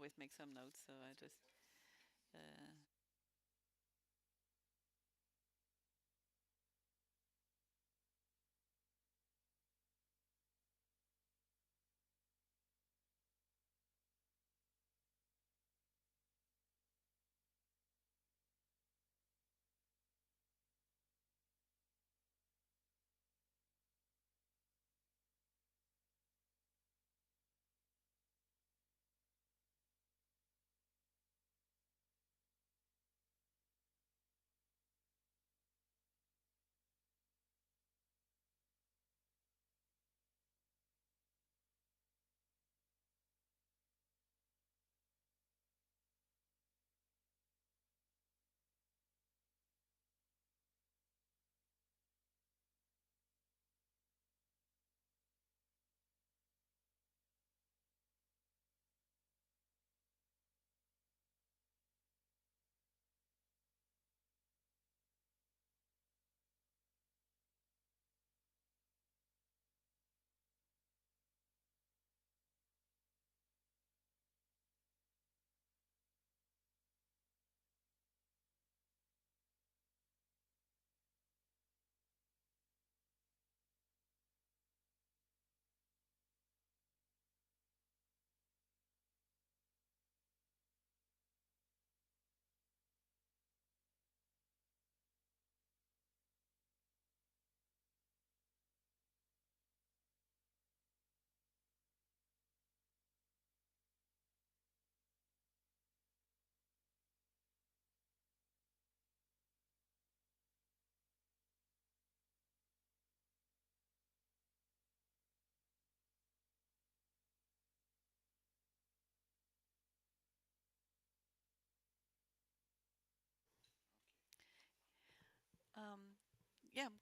always make some notes, so I just...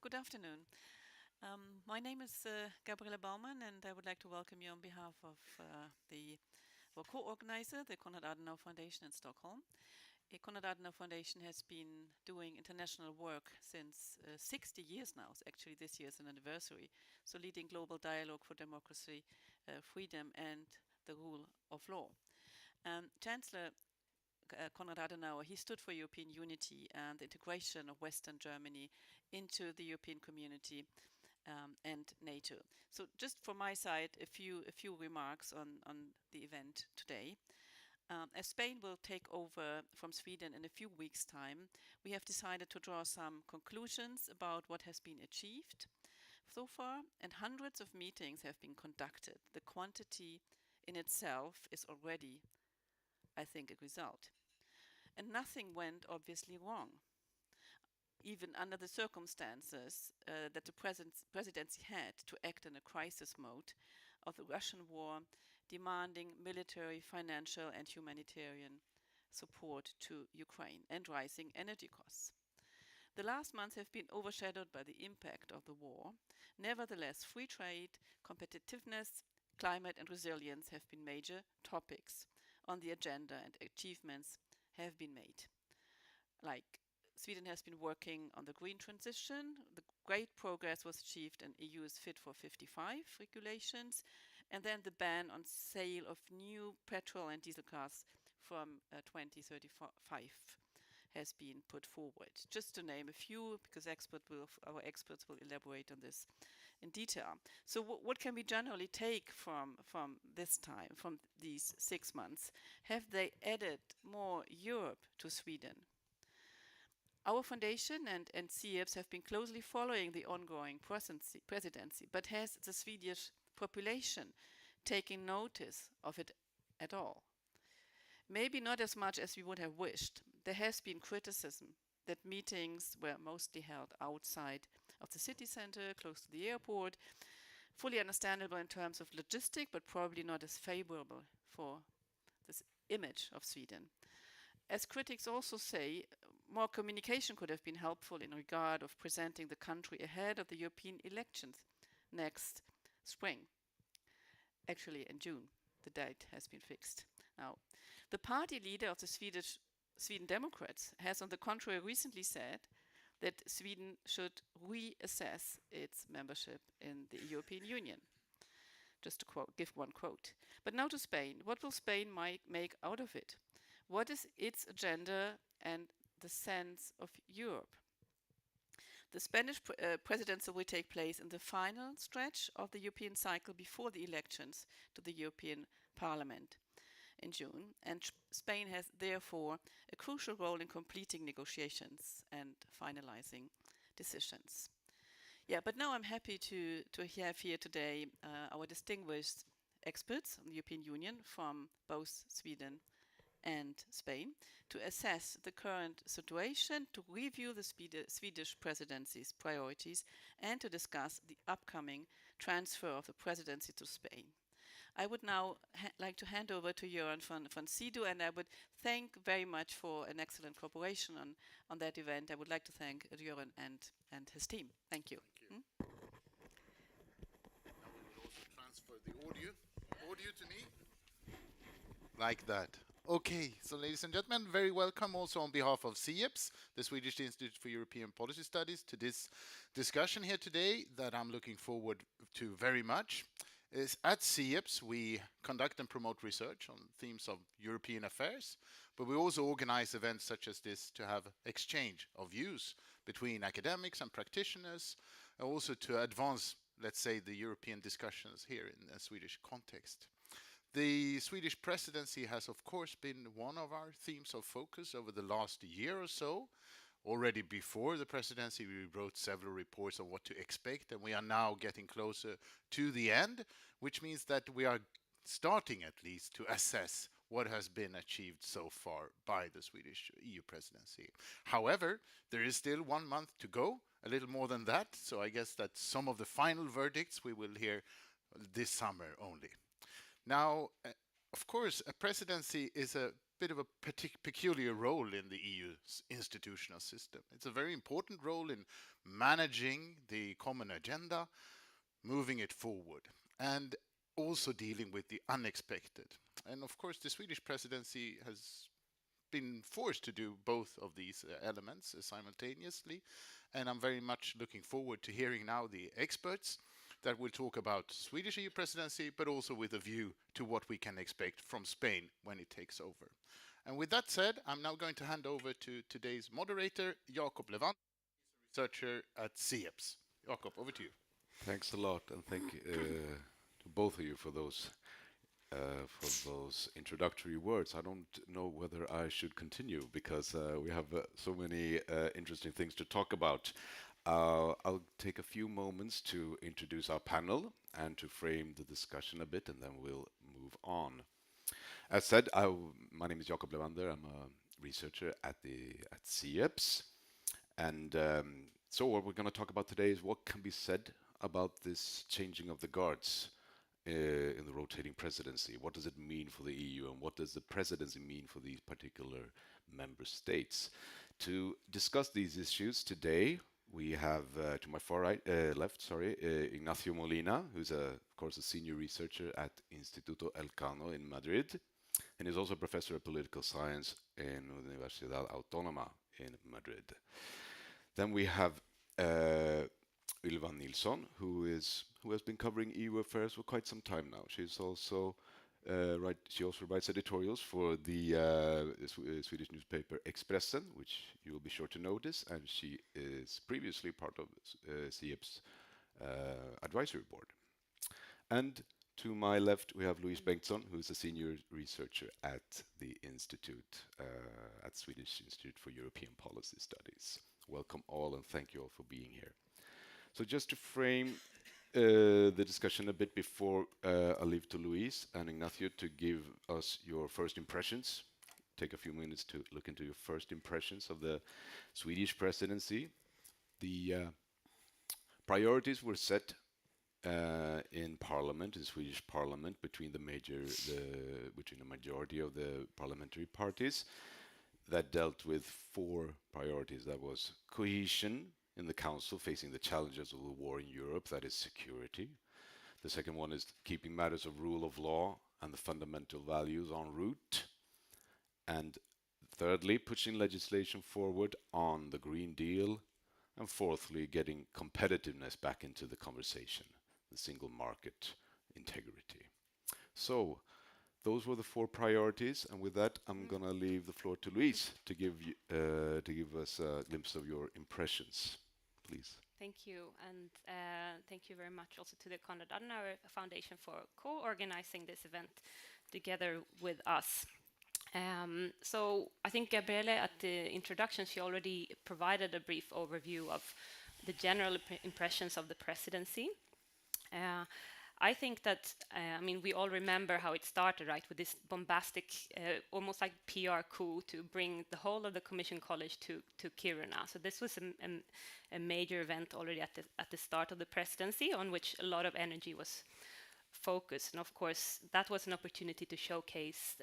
good afternoon. My name is Gabriele Baumann, and I would like to welcome you on behalf of our co-organizer, the Konrad-Adenauer Foundation in Stockholm. The Konrad-Adenauer Foundation has been doing international work since 60 years now. So actually, this year is an anniversary. So leading global dialogue for democracy, freedom, and the rule of law. Chancellor Konrad Adenauer, he stood for European unity and the integration of Western Germany into the European community and NATO. So just from my side, a few remarks on the event today. As Spain will take over from Sweden in a few weeks' time, we have decided to draw some conclusions about what has been achieved so far, and hundreds of meetings have been conducted. The quantity in itself is already, I think, a result. And nothing went obviously wrong, even under the circumstances that the presidency had to act in a crisis mode of the Russian war, demanding military, financial, and humanitarian support to Ukraine and rising energy costs. The last months have been overshadowed by the impact of the war. Nevertheless, free trade, competitiveness, climate, and resilience have been major topics on the agenda, and achievements have been made. Like Sweden has been working on the green transition. The great progress was achieved in EU's Fit for 55 regulations, and then the ban on sale of new petrol and diesel cars from 2035 has been put forward. Just to name a few, because our experts will elaborate on this in detail. So what can we generally take from this time, from these 6 months? Have they added more Europe to Sweden? Our foundation and SIEPS have been closely following the ongoing presidency, but has the Swedish population taken notice of it at all? Maybe not as much as we would have wished. There has been criticism that meetings were mostly held outside of the city center, close to the airport. Fully understandable in terms of logistics, but probably not as favorable for this image of Sweden. As critics also say, more communication could have been helpful in regard of presenting the country ahead of the European elections next spring. Actually, in June, the date has been fixed. Now, the party leader of the Sweden Democrats has, on the contrary, recently said that Sweden should reassess its membership in the European Union. just to give one quote. But now to Spain. What will Spain make out of it? What is its agenda and the sense of Europe? The Spanish presidency will take place in the final stretch of the European cycle before the elections to the European Parliament in June, and Spain has therefore a crucial role in completing negotiations and finalizing decisions. Yeah, but now I'm happy to have here today our distinguished experts on the European Union from both Sweden and Spain to assess the current situation, to review the Swedish presidency's priorities, and to discuss the upcoming transfer of the presidency to Spain. I would now like to hand over to Göran von Sydow, and I would thank very much for an excellent cooperation on that event. I would like to thank Göran and his team. Thank you. Thank you. Now we will also transfer the audio to me. Like that. Okay, so ladies and gentlemen, very welcome also on behalf of SIEPS, the Swedish Institute for European Policy Studies, to this discussion here today that I'm looking forward to very much. At SIEPS, we conduct and promote research on themes of European affairs, but we also organize events such as this to have exchange of views between academics and practitioners, and also to advance, let's say, the European discussions here in a Swedish context. The Swedish presidency has, of course, been one of our themes of focus over the last year or so. Already before the presidency, we wrote several reports on what to expect, and we are now getting closer to the end, which means that we are starting at least to assess what has been achieved so far by the Swedish EU presidency. However, there is still 1 month to go, a little more than that, so I guess that some of the final verdicts we will hear this summer only. Now, of course, a presidency is a bit of a peculiar role in the EU's institutional system. It's a very important role in managing the common agenda, moving it forward, and also dealing with the unexpected. And of course, the Swedish presidency has been forced to do both of these elements simultaneously, and I'm very much looking forward to hearing now the experts that will talk about Swedish EU presidency, but also with a view to what we can expect from Spain when it takes over. And with that said, I'm now going to hand over to today's moderator, Jakob Lewander, researcher at SIEPS. Jakob, over to you. Thanks a lot, and thank to both of you for those introductory words. I don't know whether I should continue because we have so many interesting things to talk about. I'll take a few moments to introduce our panel and to frame the discussion a bit, and then we'll move on. As said, my name is Jakob Lewander. I'm a researcher at SIEPS, and so what we're going to talk about today is what can be said about this changing of the guards in the rotating presidency. What does it mean for the EU, and what does the presidency mean for these particular member states? To discuss these issues today, we have to my left, Ignacio Molina, who's of course a senior researcher at Instituto Elcano in Madrid, and is also a professor of political science in Universidad Autónoma in Madrid. Then we have Ylva Nilsson, who has been covering EU affairs for quite some time now. She's also she also writes editorials for the Swedish newspaper Expressen, which you will be sure to notice, and she is previously part of SIEP's advisory board. And to my left, we have Louise Bengtsson, who is a senior researcher at the Institute, at Swedish Institute for European Policy Studies. Welcome all, and thank you all for being here. So just to frame the discussion a bit before I leave to Louise and Ignacio to give us your first impressions. Take a few minutes to look into your first impressions of the Swedish presidency. The priorities were set in Parliament, in Swedish Parliament, between the majority of the parliamentary parties, that dealt with 4 priorities. That was cohesion in the Council, facing the challenges of the war in Europe, that is security. The second one is keeping matters of rule of law and the fundamental values en route. And thirdly, pushing legislation forward on the Green Deal. And fourthly, getting competitiveness back into the conversation, the single market integrity. So, those were the 4 priorities, and with that, I'm gonna leave the floor to Louise to give us a glimpse of your impressions, please. Thank you, and thank you very much also to the Konrad-Adenauer Foundation for co-organizing this event together with us. So I think Gabriele, at the introduction, she already provided a brief overview of the general impressions of the presidency. I think that, I mean, we all remember how it started, right, with this bombastic, almost like PR coup to bring the whole of the Commission College to Kiruna. So this was a major event already at the start of the presidency, on which a lot of energy was focused. And of course, that was an opportunity to showcase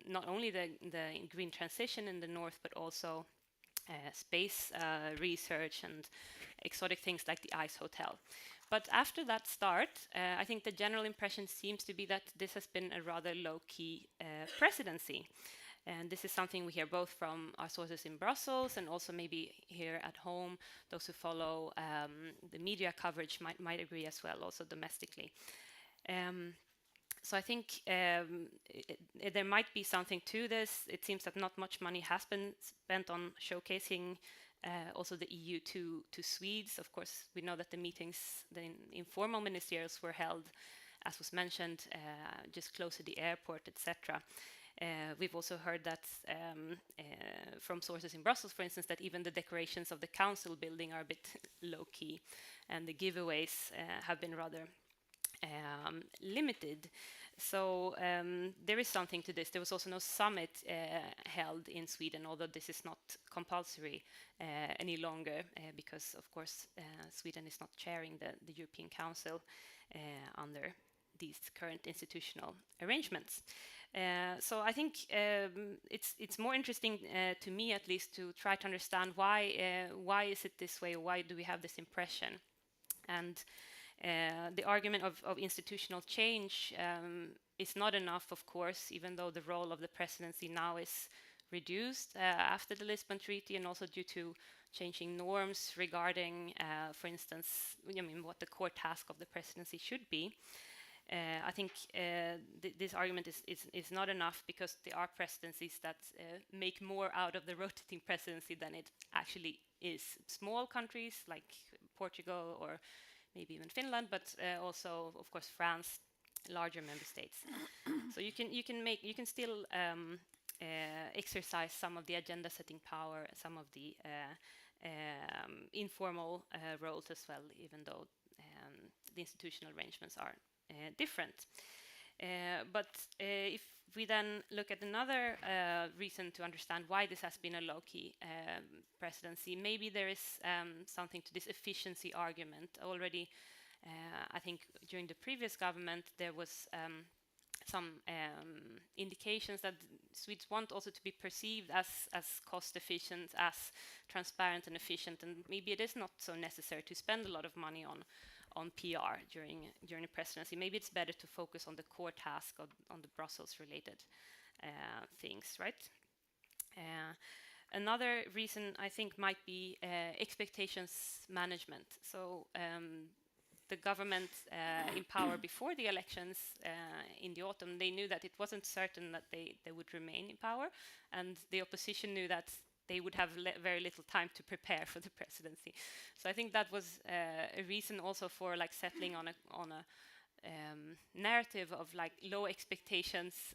not only the green transition in the north, but also space research and exotic things like the Ice Hotel. But after that start, I think the general impression seems to be that this has been a rather low-key presidency. And this is something we hear both from our sources in Brussels and also maybe here at home. Those who follow the media coverage might agree as well, also domestically. So I think there might be something to this. It seems that not much money has been spent on showcasing also the EU to Swedes. Of course, we know that the meetings, the informal ministerials were held, as was mentioned, just close to the airport, etc. We've also heard that from sources in Brussels, for instance, that even the decorations of the council building are a bit low-key, and the giveaways have been rather limited. So there is something to this. There was also no summit held in Sweden, although this is not compulsory any longer, because of course Sweden is not chairing the European Council under these current institutional arrangements. So I think it's more interesting to me, at least, to try to understand why is it this way, or why do we have this impression. And the argument of institutional change is not enough, of course, even though the role of the presidency now is reduced after the Lisbon Treaty, and also due to changing norms regarding, for instance, what the core task of the presidency should be. I think this argument is not enough, because there are presidencies that make more out of the rotating presidency than it actually is. Small countries like Portugal or maybe even Finland, but also, of course, France, larger member states. So you can still exercise some of the agenda-setting power, some of the informal roles as well, even though the institutional arrangements are different. But if we then look at another reason to understand why this has been a low-key presidency, maybe there is something to this efficiency argument. Already, I think during the previous government, there was some indications that Swedes want also to be perceived as cost-efficient, as transparent and efficient, and maybe it is not so necessary to spend a lot of money on PR during the presidency. Maybe it's better to focus on the core task on the Brussels-related things, right? Another reason, I think, might be expectations management. So the government in power before the elections in the autumn, they knew that it wasn't certain that they would remain in power, and the opposition knew that they would have very little time to prepare for the presidency. So I think that was a reason also for settling on a narrative of low expectations.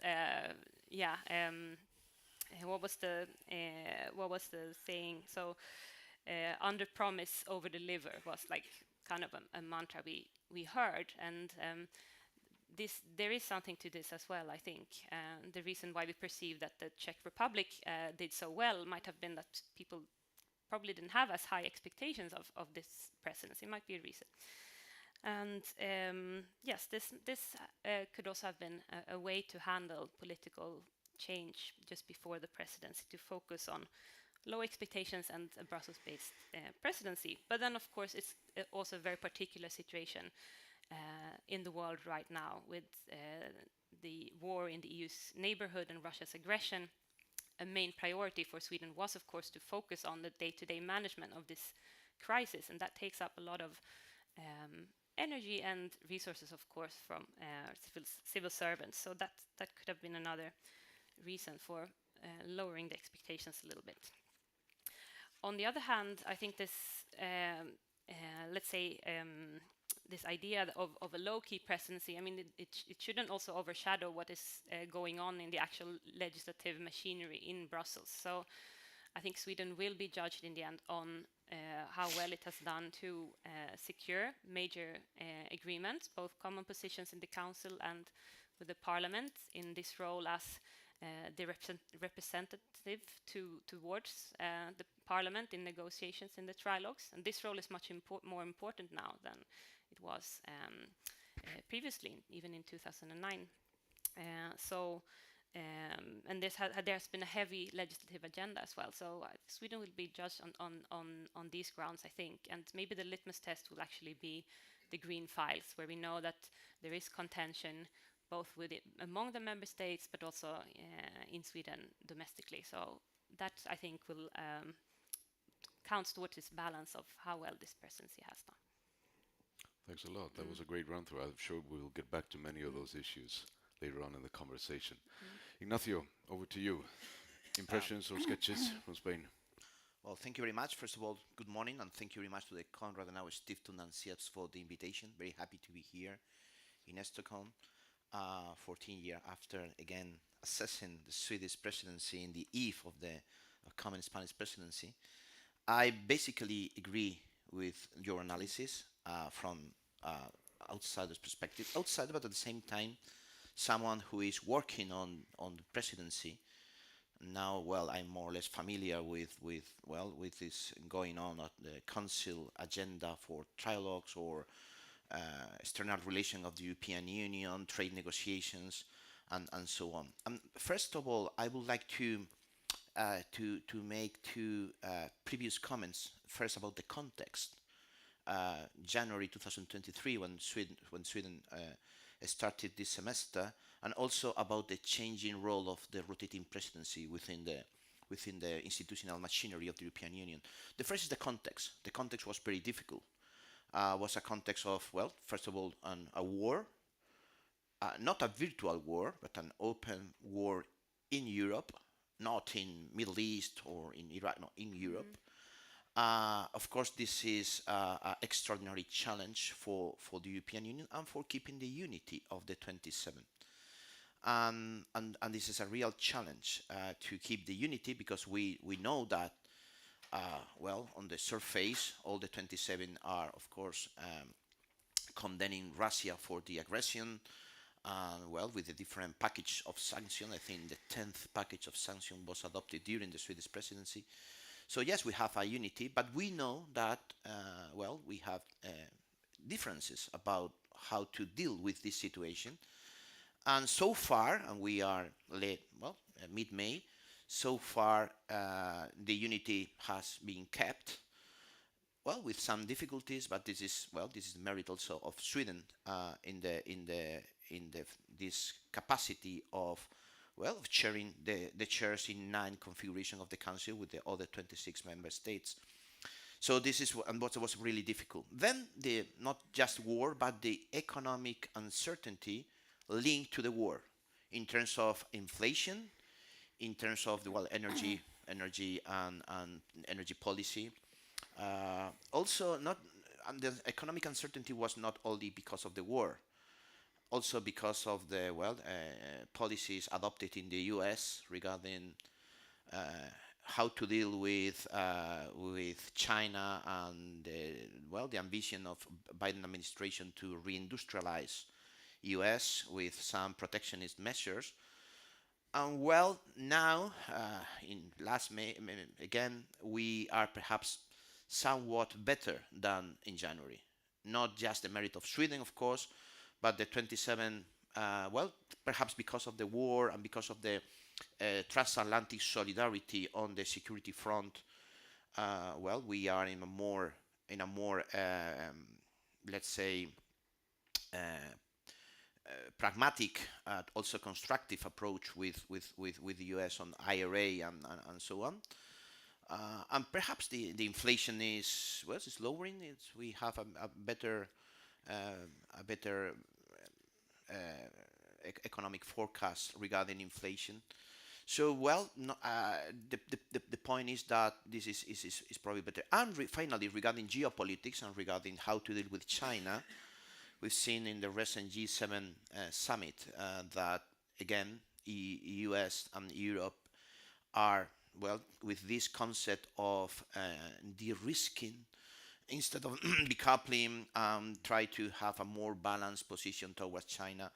What was the saying? So under promise, over deliver was kind of a mantra we heard, and there is something to this as well, I think. The reason why we perceive that the Czech Republic did so well might have been that people probably didn't have as high expectations of this presidency. It might be a reason. And yes, this could also have been a way to handle political change just before the presidency, to focus on low expectations and a Brussels-based presidency. But then, of course, it's also a very particular situation in the world right now, with the war in the EU's neighborhood and Russia's aggression. A main priority for Sweden was, of course, to focus on the day-to-day management of this crisis, and that takes up a lot of energy and resources, of course, from civil servants. So that could have been another reason for lowering the expectations a little bit. On the other hand, I think this, let's say, this idea of a low-key presidency, I mean, it shouldn't also overshadow what is going on in the actual legislative machinery in Brussels. So I think Sweden will be judged in the end on how well it has done to secure major agreements, both common positions in the Council and with the Parliament in this role as the representative towards the Parliament in negotiations in the trilogues. And this role is much more important now than it was previously, even in 2009. And there's been a heavy legislative agenda as well. So Sweden will be judged on these grounds, I think. And maybe the litmus test will actually be the green files, where we know that there is contention both among the member states, but also in Sweden domestically. So that, I think, will count towards this balance of how well this presidency has done. Thanks a lot. That was a great run through. I'm sure we'll get back to many of those issues later on in the conversation. Ignacio, over to you. Impressions or sketches from Spain? Well, thank you very much. First of all, good morning, and thank you very much to the Konrad-Adenauer-Stiftung and SIEPS for the invitation. Very happy to be here in Stockholm, 14 years after, again, assessing the Swedish presidency in the eve of the common Spanish presidency. I basically agree with your analysis from outsider's perspective. Outsider, but at the same time, someone who is working on the presidency. Now, well, I'm more or less familiar with this going on at the Council agenda for trilogues or external relations of the European Union, trade negotiations, and so on. First of all, I would like to make two previous comments. First, about the context. January 2023, when Sweden started this semester, and also about the changing role of the rotating presidency within the institutional machinery of the European Union. The first is the context. The context was very difficult. Was a context of, well, first of all, a war, not a virtual war, but an open war in Europe, not in Middle East or in Iraq, no, in Europe. Of course, this is an extraordinary challenge for the European Union and for keeping the unity of the 27. And this is a real challenge to keep the unity, because we know that, well, on the surface, all the 27 are, of course, condemning Russia for the aggression, well, with a different package of sanctions. I think the 10th package of sanctions was adopted during the Swedish presidency. So yes, we have a unity, but we know that, well, we have differences about how to deal with this situation. And so far, and we are mid-May, so far the unity has been kept, well, with some difficulties, but this is the merit also of Sweden in this capacity of, well, of sharing the chairs in 9 configurations of the Council with the other 26 member states. So this is what was really difficult. Then not just war, but the economic uncertainty linked to the war, in terms of inflation, in terms of the energy and energy policy. Also, the economic uncertainty was not only because of the war, also because of the policies adopted in the U.S. regarding how to deal with China and the ambition of Biden administration to reindustrialize U.S. with some protectionist measures. And well, now in last May, again, we are perhaps somewhat better than in January. Not just the merit of Sweden, of course, but the 27, perhaps because of the war and because of the transatlantic solidarity on the security front, we are in a more let's say, pragmatic, also constructive approach with the US on IRA and so on. And perhaps the inflation is lowering. We have a better a better economic forecast regarding inflation. So, well, no, the point is that this is probably better. And finally, regarding geopolitics and regarding how to deal with China, we've seen in the recent G7 summit that, again, US and Europe are, well, with this concept of de-risking, instead of decoupling, try to have a more balanced position towards China.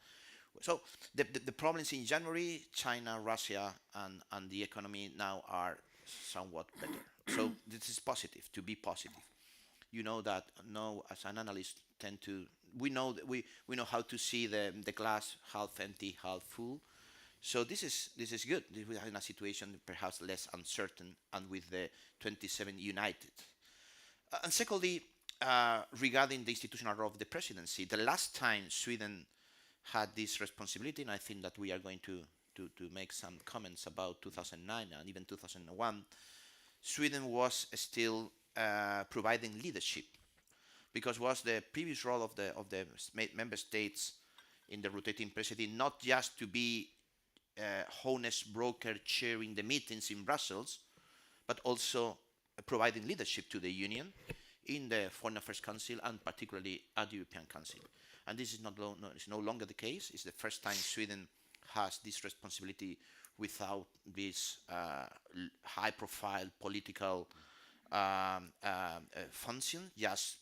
So the problems in January, China, Russia, and the economy now are somewhat better. So this is positive, to be positive. You know that now, as an analyst, we know that we know how to see the glass half empty, half full. So this is good. We are in a situation perhaps less uncertain and with the 27 united. And secondly, regarding the institutional role of the presidency, the last time Sweden had this responsibility, and I think that we are going to make some comments about 2009 and even 2001, Sweden was still providing leadership, because was the previous role of the member states in the rotating presidency not just to be honest broker chairing the meetings in Brussels, but also providing leadership to the Union in the Foreign Affairs Council and particularly at the European Council. And this is it's no longer the case. It's the first time Sweden has this responsibility without this high-profile political function. Yes,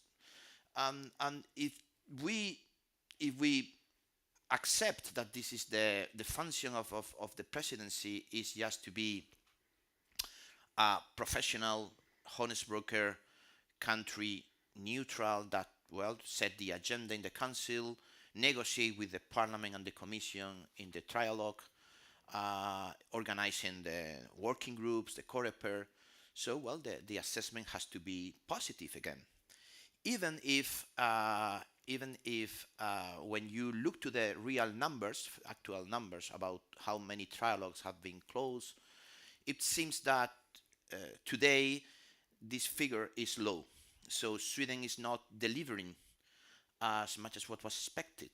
and if we accept that this is the function of the presidency is just to be a professional, honest broker, country neutral that, well, set the agenda in the council, negotiate with the parliament and the commission in the trialogue, organizing the working groups, the coreper. So, well, the assessment has to be positive again. Even if when you look to the real numbers, actual numbers about how many trialogues have been closed, it seems that today this figure is low. So Sweden is not delivering as much as what was expected.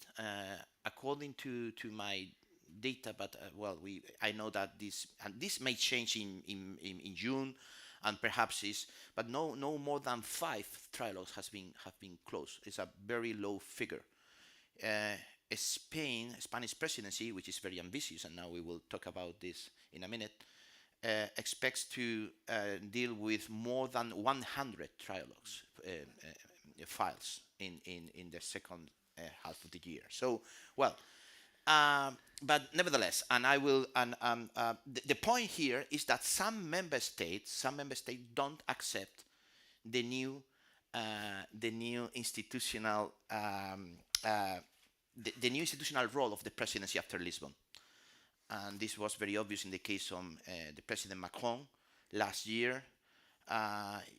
According to my data, but I know that this may change in June, and perhaps but no more than 5 trilogues have been closed. It's a very low figure. Spanish presidency, which is very ambitious, and now we will talk about this in a minute, expects to deal with more than 100 trilogues files in the second half of the year. So, well, but nevertheless, and I will, the point here is that some member states don't accept the new institutional the new institutional role of the presidency after Lisbon. And this was very obvious in the case of the President Macron last year.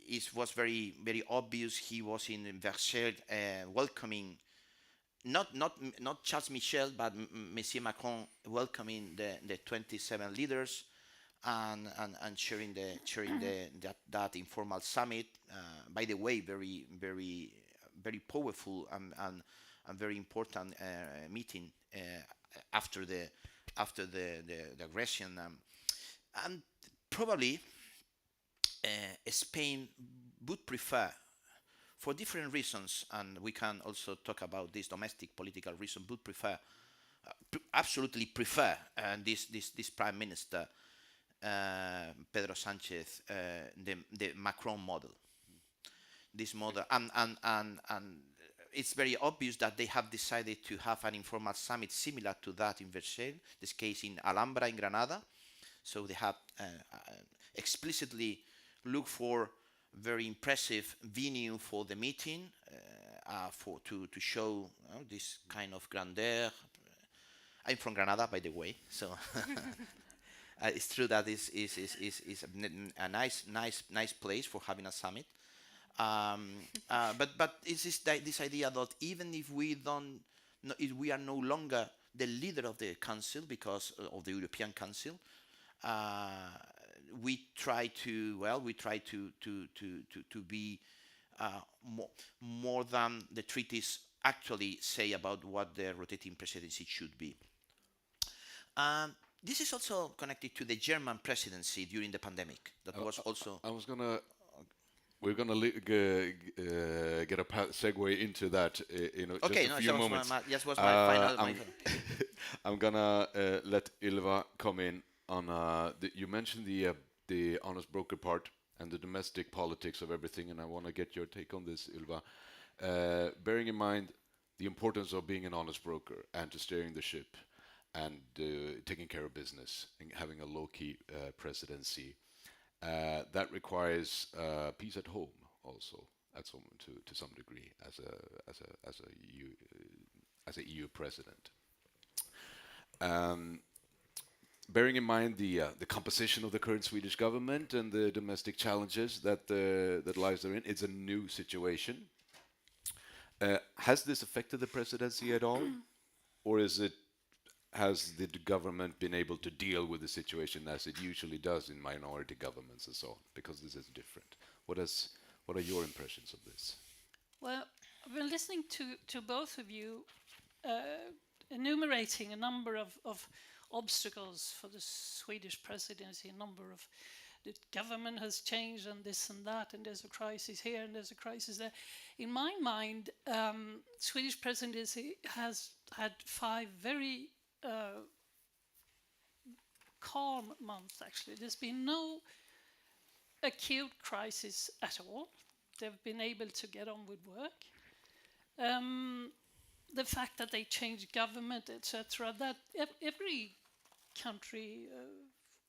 It was very, very obvious. He was in Versailles welcoming not Charles Michel, but Monsieur Macron welcoming the 27 leaders and sharing that informal summit. By the way, very, very, very powerful and very important meeting after the aggression, and probably Spain would prefer, for different reasons, and we can also talk about this domestic political reason, would prefer, absolutely prefer, this Prime Minister, Pedro Sanchez, the Macron model. This model, and it's very obvious that they have decided to have an informal summit similar to that in Versailles, this case in Alhambra in Granada. So they have explicitly looked for very impressive venue for the meeting, to show this kind of grandeur. I'm from Granada, by the way, so it's true that is a nice place for having a summit. But it's this idea that even if if we are no longer the leader of the council because of the European Council, we try to be more than the treaties actually say about what the rotating presidency should be. This is also connected to the German presidency during the pandemic. That was also. I was gonna. We're gonna get a segue into that in Okay, just a few moments. Yes, was my final. I'm gonna let Ylva come in on. You mentioned the honest broker part and the domestic politics of everything, and I want to get your take on this, Ylva. Bearing in mind the importance of being an honest broker and to steering the ship and taking care of business and having a low-key presidency, that requires peace at home also, to some degree, as a EU president. Bearing in mind the composition of the current Swedish government and the domestic challenges that lies therein, it's a new situation. Has this affected the presidency at all, or has the government been able to deal with the situation as it usually does in minority governments and so on? Because this is different. What are your impressions of this? Well, I've been listening to both of you enumerating a number of obstacles for the Swedish presidency, a number of the government has changed and this and that, and there's a crisis here and there's a crisis there. In my mind, Swedish presidency has had 5 very calm months, actually. There's been no acute crisis at all. They've been able to get on with work. The fact that they changed government, etc., that every country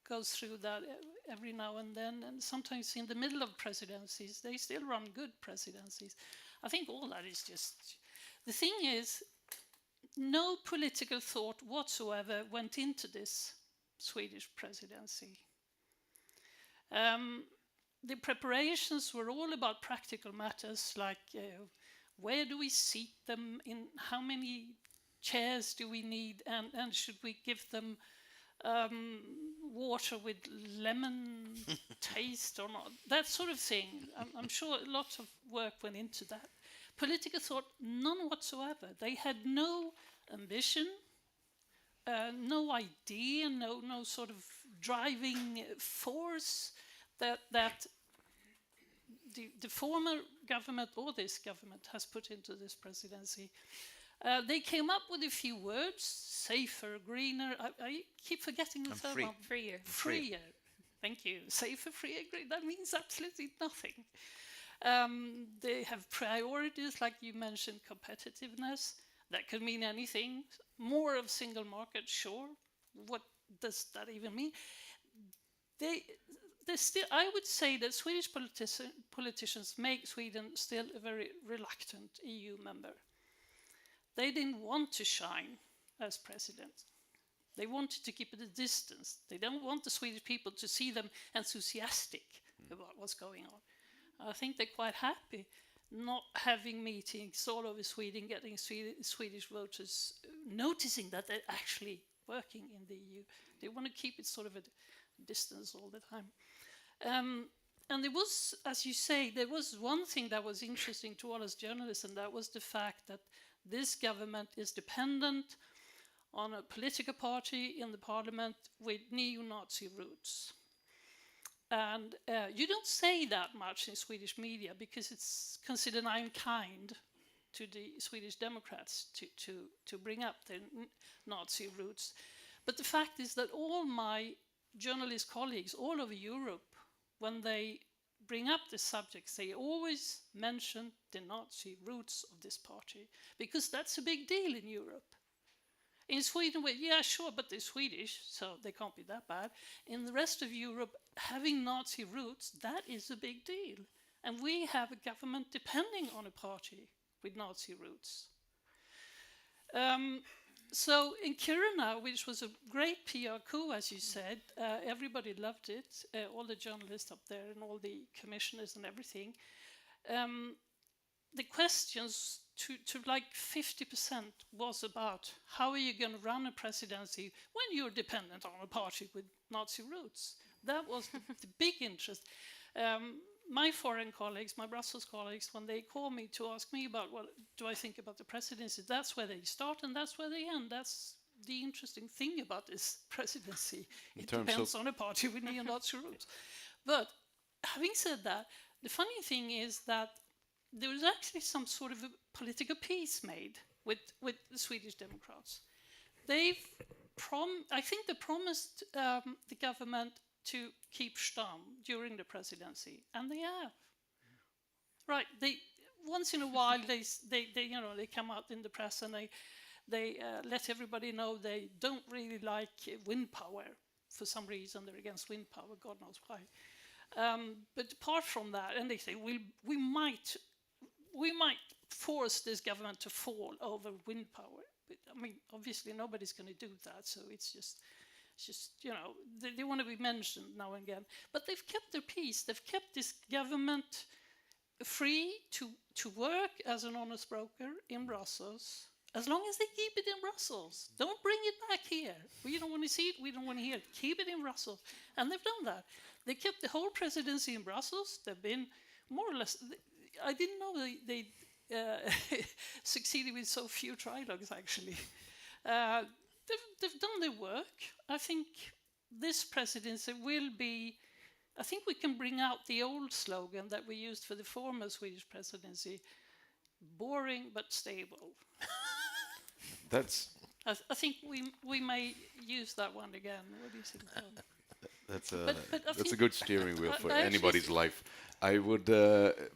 goes through that every now and then, and sometimes in the middle of presidencies, they still run good presidencies. I think all that is just... The thing is, no political thought whatsoever went into this Swedish presidency. The preparations were all about practical matters, like where do we seat them, in how many chairs do we need, and should we give them water with lemon taste or not, that sort of thing. I'm sure lots of work went into that. Political thought, none whatsoever. They had no ambition, no idea, no sort of driving force that the former government or this government has put into this presidency. They came up with a few words: safer, greener. I keep forgetting the third one. Freer. Freer. Thank you. Safer, freer, greener. That means absolutely nothing. They have priorities, like you mentioned, competitiveness. That could mean anything. More of single market, sure. What does that even mean? I would say that Swedish politicians make Sweden still a very reluctant EU member. They didn't want to shine as president. They wanted to keep it a distance. They don't want the Swedish people to see them enthusiastic about what's going on. I think they're quite happy not having meetings all over Sweden, getting Swedish voters noticing that they're actually working in the EU. They want to keep it sort of at a distance all the time. And there was, as you say, there was one thing that was interesting to all us journalists, and that was the fact that this government is dependent on a political party in the parliament with neo-Nazi roots. And you don't say that much in Swedish media because it's considered unkind to the Swedish Democrats to bring up their Nazi roots. But the fact is that all my journalist colleagues all over Europe, when they bring up the subjects, they always mention the Nazi roots of this party, because that's a big deal in Europe. In Sweden, yeah, sure, but they're Swedish, so they can't be that bad. In the rest of Europe, having Nazi roots, that is a big deal. And we have a government depending on a party with Nazi roots. So in Kiruna, which was a great PR coup, as you said, everybody loved it, all the journalists up there and all the commissioners and everything. The questions to like 50% was about how are you going to run a presidency when you're dependent on a party with Nazi roots. That was the big interest. my foreign colleagues, my Brussels colleagues, when they call me to ask me about what do I think about the presidency, that's where they start and that's where they end. That's the interesting thing about this presidency. It depends on the party with neo-Nazi roots. But having said that, the funny thing is that there was actually some sort of a political peace made with the Swedish Democrats. I think they promised the government to keep Stam during the presidency, and they have. Right? They once in a while they come out in the press and they let everybody know they don't really like wind power for some reason. They're against wind power, God knows why. But apart from that, and they say we might force this government to fall over wind power. But, I mean, obviously nobody's going to do that, so it's just they want to be mentioned now and again. But they've kept their peace. They've kept this government free to work as an honest broker in Brussels, as long as they keep it in Brussels. Don't bring it back here. We don't want to see it. We don't want to hear it. Keep it in Brussels. And they've done that. They kept the whole presidency in Brussels. They've been more or less... I didn't know they succeeded with so few trilogues, actually. They've done their work. I think this presidency will be... I think we can bring out the old slogan that we used for the former Swedish presidency, boring but stable. I think we may use that one again. What do you think? That's a good steering wheel for anybody's life. I would,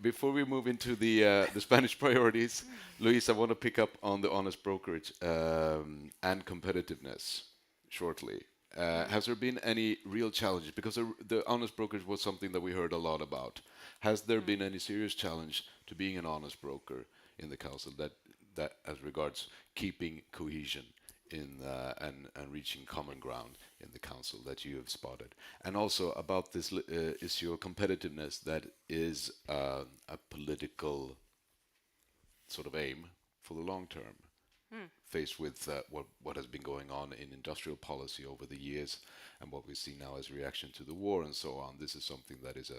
before we move into the Spanish priorities, Louise, I want to pick up on the honest brokerage and competitiveness shortly. Has there been any real challenges? Because the honest brokerage was something that we heard a lot about. Has there been any serious challenge to being an honest broker in the council that as regards keeping cohesion in and reaching common ground in the council that you have spotted? And also about this issue of competitiveness that is a political sort of aim for the long term, faced with what has been going on in industrial policy over the years and what we see now as reaction to the war and so on. This is something that is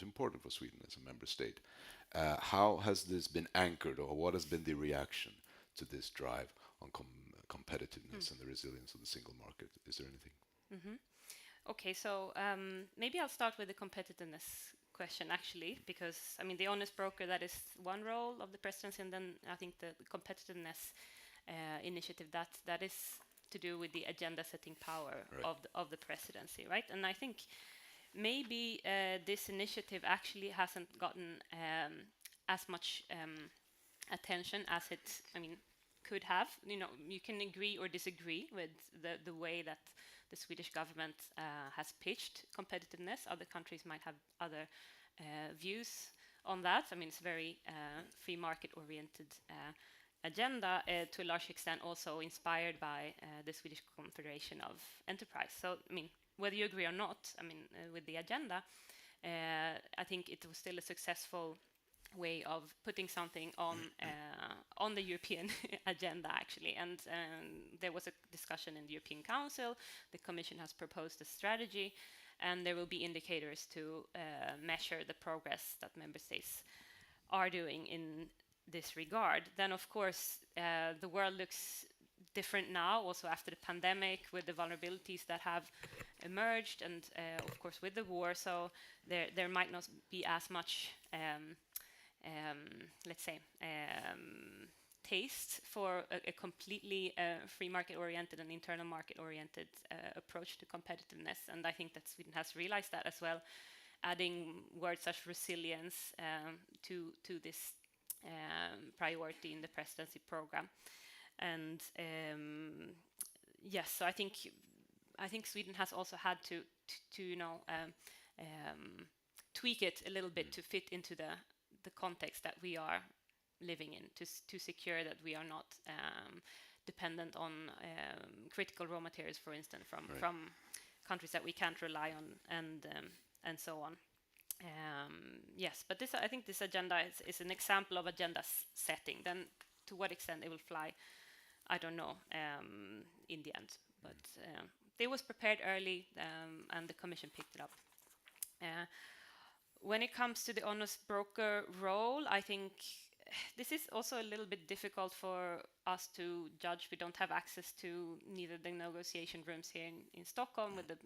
important for Sweden as a member state. How has this been anchored, or what has been the reaction to this drive on competitiveness and the resilience of the single market? Is there anything? Okay, so maybe I'll start with the competitiveness question, actually, because I mean the honest broker, that is one role of the presidency, and then I think the competitiveness initiative that is to do with the agenda setting power of the presidency, right? And I think maybe this initiative actually hasn't gotten as much attention as it, could have. You can agree or disagree with the way that the Swedish government has pitched competitiveness. Other countries might have other views on that. It's a very free market oriented agenda, to a large extent also inspired by the Swedish Confederation of Enterprise. So, whether you agree or not, with the agenda, I think it was still a successful way of putting something on the European agenda, actually. And there was a discussion in the European Council. The Commission has proposed a strategy, and there will be indicators to measure the progress that member states are doing in this regard. Then, of course, the world looks different now, also after the pandemic, with the vulnerabilities that have emerged, and of course with the war. So there might not be as much, let's say, taste for a completely free market-oriented and internal market-oriented approach to competitiveness. And I think that Sweden has realized that as well, adding words such as resilience to this priority in the presidency program. And yes, so I think Sweden has also had to tweak it a little bit to fit into the context that we are living in, to secure that we are not dependent on critical raw materials, for instance, from countries that we can't rely on, and so on. Yes, but I think this agenda is an example of agenda setting. Then, to what extent it will fly, I don't know in the end. But it was prepared early, and the Commission picked it up. When it comes to the honest broker role, I think this is also a little bit difficult for us to judge. We don't have access to neither the negotiation rooms here in Stockholm with the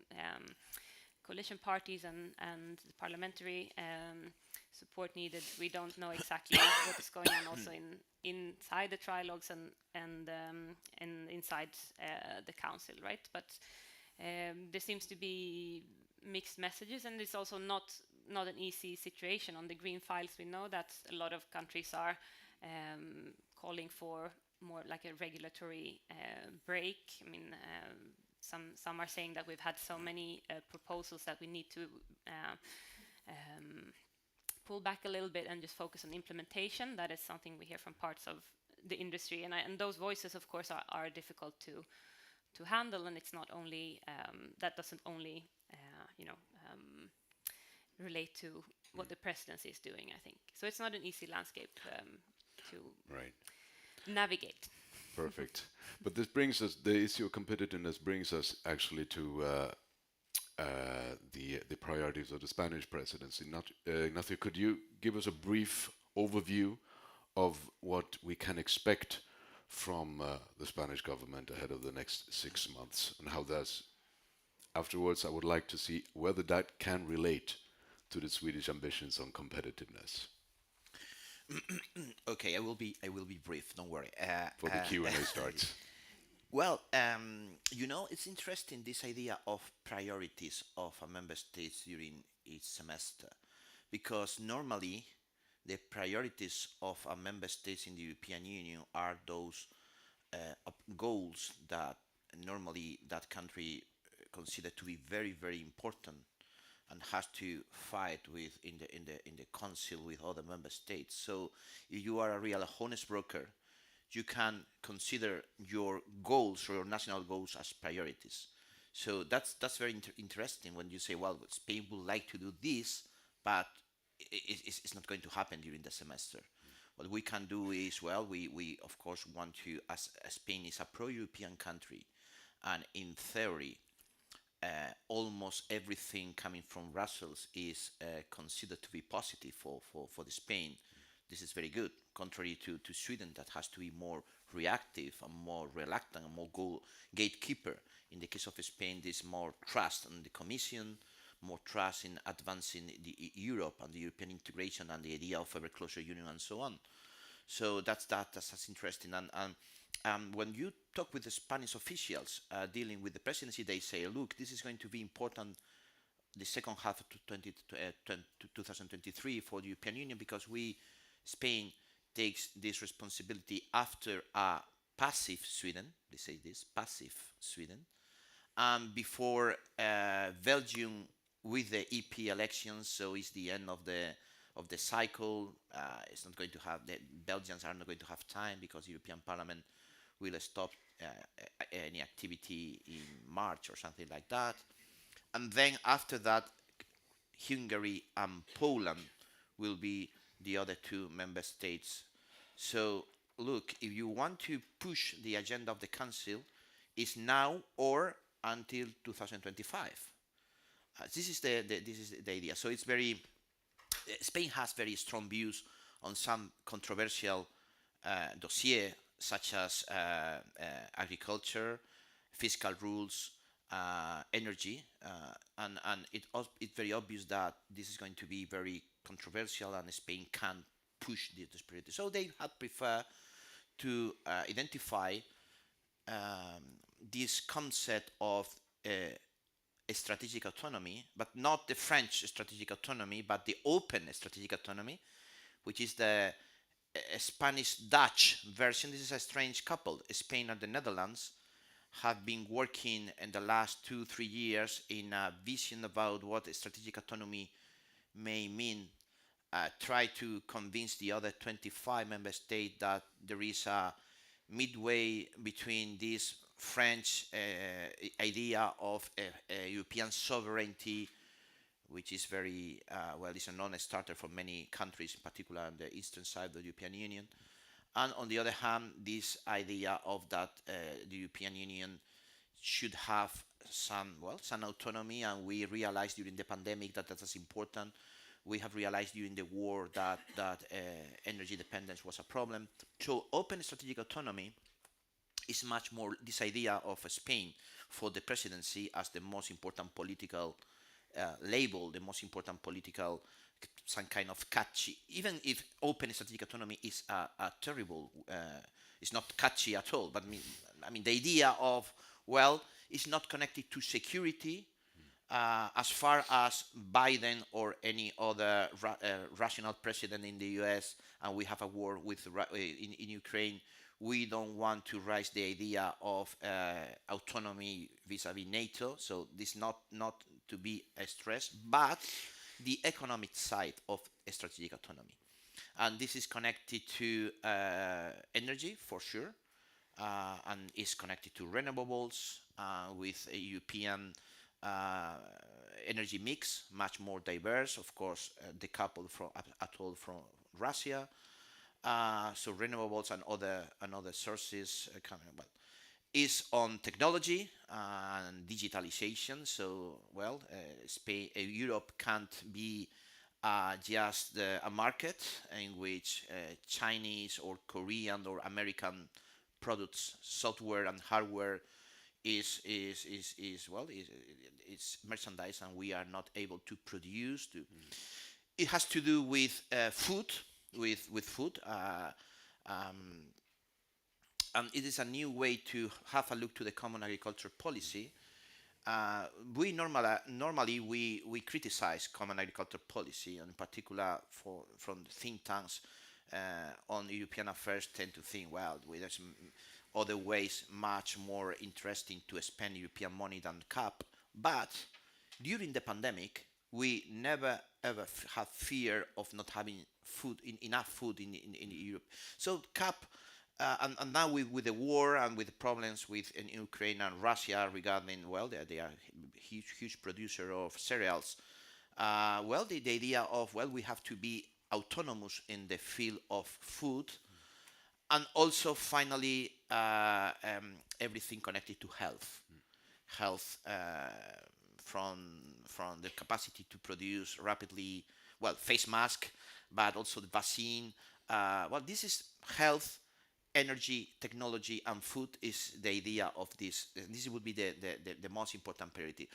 coalition parties and the parliamentary support needed. We don't know exactly what is going on also inside the trilogues and inside the council, right? But there seems to be mixed messages, and it's also not an easy situation. On the green files, we know that a lot of countries are calling for more like a regulatory break. I mean, some are saying that we've had so many proposals that we need to pull back a little bit and just focus on implementation. That is something we hear from parts of the industry, and those voices, of course, are difficult to handle. And it's not only that doesn't only relate to what the presidency is doing, I think. So it's not an easy landscape to navigate. Perfect. But this brings us, the issue of competitiveness brings us actually to the priorities of the Spanish presidency. Ignacio, could you give us a brief overview of what we can expect from the Spanish government ahead of the next 6 months, and how that's, afterwards I would like to see whether that can relate to the Swedish ambitions on competitiveness. Okay, I will be brief. Don't worry. For the Q&A starts. Well, it's interesting, this idea of priorities of a member state during each semester, because normally the priorities of a member state in the European Union are those goals that normally that country consider to be very, very important and has to fight with in the council with other member states. So if you are a real honest broker, you can consider your goals or your national goals as priorities. So that's very interesting when you say, well, Spain would like to do this, but it's not going to happen during the semester. What we can do is, well, we of course want to, as Spain is a pro-European country, and in theory, almost everything coming from Brussels is considered to be positive for the Spain. This is very good, contrary to Sweden, that has to be more reactive and more reluctant and more gatekeeper. In the case of Spain, there's more trust in the Commission, more trust in advancing the Europe and the European integration and the idea of ever closer union and so on. So that's interesting. And when you talk with the Spanish officials dealing with the presidency, they say, look, this is going to be important the second half of 2023 for the European Union, because Spain takes this responsibility after a passive Sweden, they say this, passive Sweden, and before Belgium with the EP elections, so it's the end of the cycle. It's not going to have, the Belgians are not going to have time because the European Parliament will stop any activity in March or something like that. And then after that, Hungary and Poland will be the other two member states. So look, if you want to push the agenda of the Council, it's now or until 2025. This is the idea. So it's very, Spain has very strong views on some controversial dossier, such as agriculture, fiscal rules, energy, and it's very obvious that this is going to be very controversial, and Spain can push this priority. So they had preferred to identify this concept of a strategic autonomy, but not the French strategic autonomy, but the open strategic autonomy, which is the Spanish-Dutch version. This is a strange couple. Spain and the Netherlands have been working in the last 2-3 years in a vision about what strategic autonomy may mean. Try to convince the other 25 member states that there is a midway between this French idea of European sovereignty, which is very, it's a non-starter for many countries, in particular on the eastern side of the European Union. And on the other hand, this idea of that the European Union should have some autonomy, and we realized during the pandemic that that is important. we have realized during the war that energy dependence was a problem. So open strategic autonomy is much more this idea of Spain for the presidency as the most important political label, the most important political some kind of catchy. Even if open strategic autonomy is a terrible, it's not catchy at all. But I mean, the idea of it's not connected to security. As far as Biden or any other rational president in the U.S. and we have a war with in Ukraine, we don't want to raise the idea of autonomy vis-a-vis NATO. So this not to be a stress, but the economic side of strategic autonomy, and this is connected to energy for sure, and is connected to renewables with a European energy mix, much more diverse, of course, decoupled from at all from Russia. So renewables and other sources is on technology and digitalization. So Spain, Europe can't be just a market in which Chinese or Korean or American products, software and hardware is merchandise, and we are not able to produce. It has to do with food, with food, and it is a new way to have a look to the common agriculture policy. We normally we criticize common agriculture policy, and in particular from think tanks on European affairs tend to think, there's other ways much more interesting to spend European money than CAP. But during the pandemic, we never ever had fear of not having enough food in Europe. So CAP, and now with the war and with the problems in Ukraine and Russia regarding, they are huge producer of cereals. The idea of, we have to be autonomous in the field of food. And also, finally, everything connected to health. Health from the capacity to produce rapidly, face mask, but also the vaccine. This is health, energy, technology, and food is the idea of this. This would be the most important priority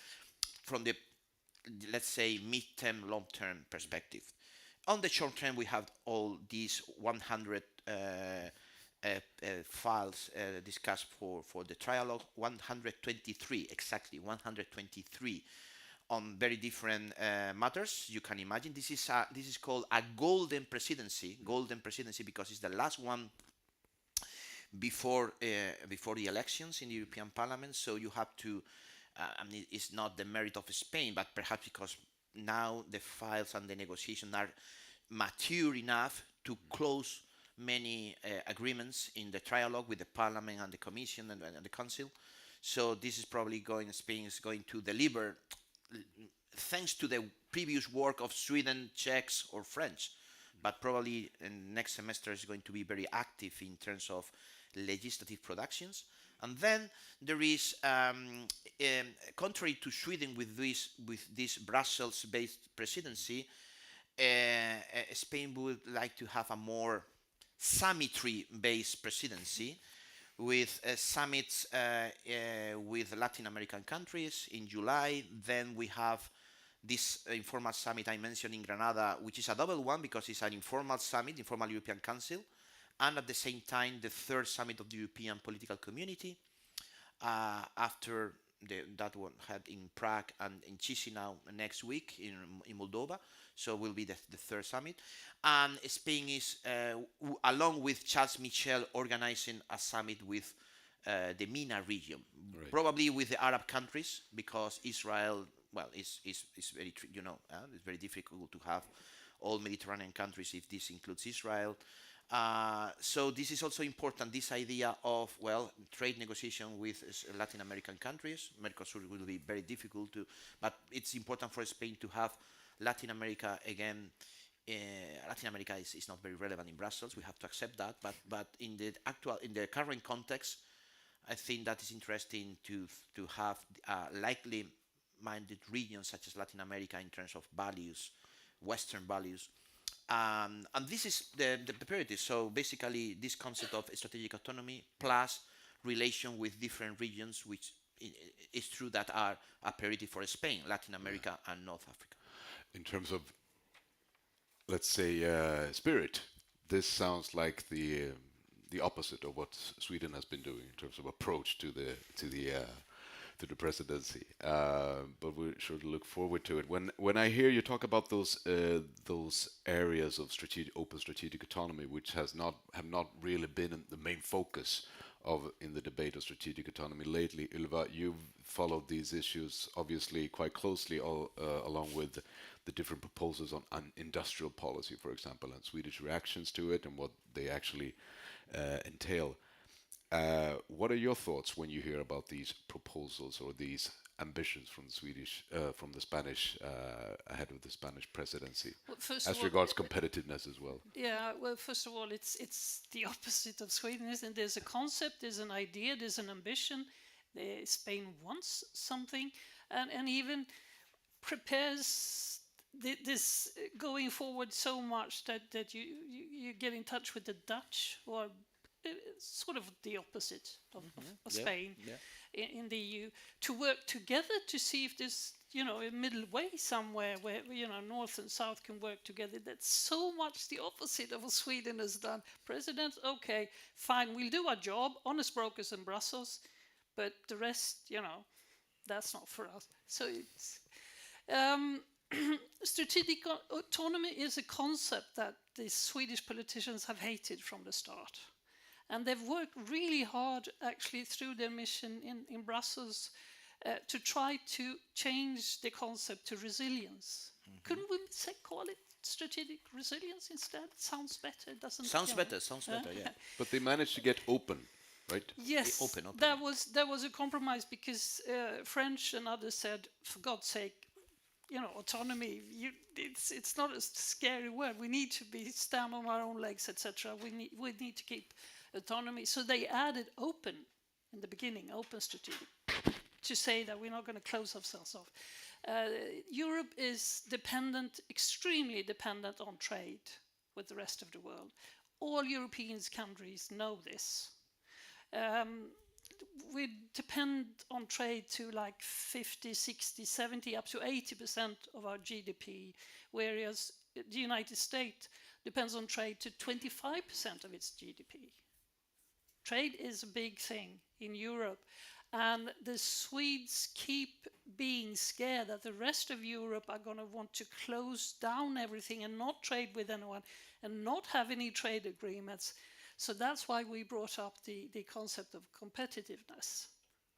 from the, let's say, mid-term, long-term perspective. On the short term, we have all these 100 files discussed for the trialogue, 123, exactly 123 on very different matters. You can imagine this is called a golden presidency because it's the last one before the elections in the European Parliament. So you have to, it's not the merit of Spain, but perhaps because now the files and the negotiations are mature enough to close many agreements in the trialogue with the Parliament and the Commission and the Council. So this is probably Spain is going to deliver, thanks to the previous work of Sweden, Czechs or French, but probably in next semester is going to be very active in terms of legislative productions. And then there is, contrary to Sweden with this Brussels-based presidency, Spain would like to have a more symmetry-based presidency with summits with Latin American countries in July. Then we have this informal summit I mentioned in Granada, which is a double one because it's an informal summit, informal European Council, and at the same time the third summit of the European Political Community after that one had in Prague and in Chisinau next week in Moldova. So will be the third summit. And Spain is, along with Charles Michel, organizing a summit with the MENA region, right. Probably with the Arab countries, because Israel, is very, it's very difficult to have all Mediterranean countries if this includes Israel. So this is also important, this idea of, trade negotiation with Latin American countries. Mercosur will be very difficult but it's important for Spain to have Latin America again. Latin America is not very relevant in Brussels. We have to accept that. But in the current context, I think that is interesting to have likely-minded regions such as Latin America in terms of values Western values. And this is the priority. So basically, this concept of strategic autonomy plus relation with different regions, which is true that are a priority for Spain, Latin America, and North Africa. In terms of, let's say, spirit, this sounds like the opposite of what Sweden has been doing in terms of approach to the presidency. But we should look forward to it. When I hear you talk about those areas of open strategic autonomy, which have not really been in the main focus in the debate of strategic autonomy lately, Ylva, you've followed these issues obviously quite closely, along with the different proposals on industrial policy, for example, and Swedish reactions to it and what they actually entail. What are your thoughts when you hear about these proposals or these ambitions from the Spanish ahead of the Spanish presidency, Well, as regards competitiveness as well? Yeah, well, first of all, it's the opposite of Sweden, isn't it? There's a concept, there's an idea, there's an ambition. Spain wants something, and even prepares this going forward so much that you get in touch with the Dutch, or sort of the opposite of Spain in the EU, to work together to see if there's a middle way somewhere where North and South can work together. That's so much the opposite of what Sweden has done. President, okay, fine, we'll do our job, honest brokers in Brussels, but the rest, that's not for us. So it's strategic autonomy is a concept that the Swedish politicians have hated from the start. And they've worked really hard, actually, through their mission in Brussels to try to change the concept to resilience. Mm-hmm. Couldn't we call it strategic resilience instead? Sounds better, doesn't it? Sounds better, yeah. But they managed to get open, right? Yes, open. That was a compromise, because French and others said, for God's sake, autonomy, it's not a scary word. We need to stand on our own legs, etc. We need to keep autonomy. So they added open in the beginning, open strategic, to say that we're not going to close ourselves off. Europe is extremely dependent on trade with the rest of the world. All European countries know this. We depend on trade to like 50, 60, 70, up to 80% of our GDP, whereas the United States depends on trade to 25% of its GDP. Trade is a big thing in Europe, and the Swedes keep being scared that the rest of Europe are going to want to close down everything and not trade with anyone and not have any trade agreements. So that's why we brought up the concept of competitiveness.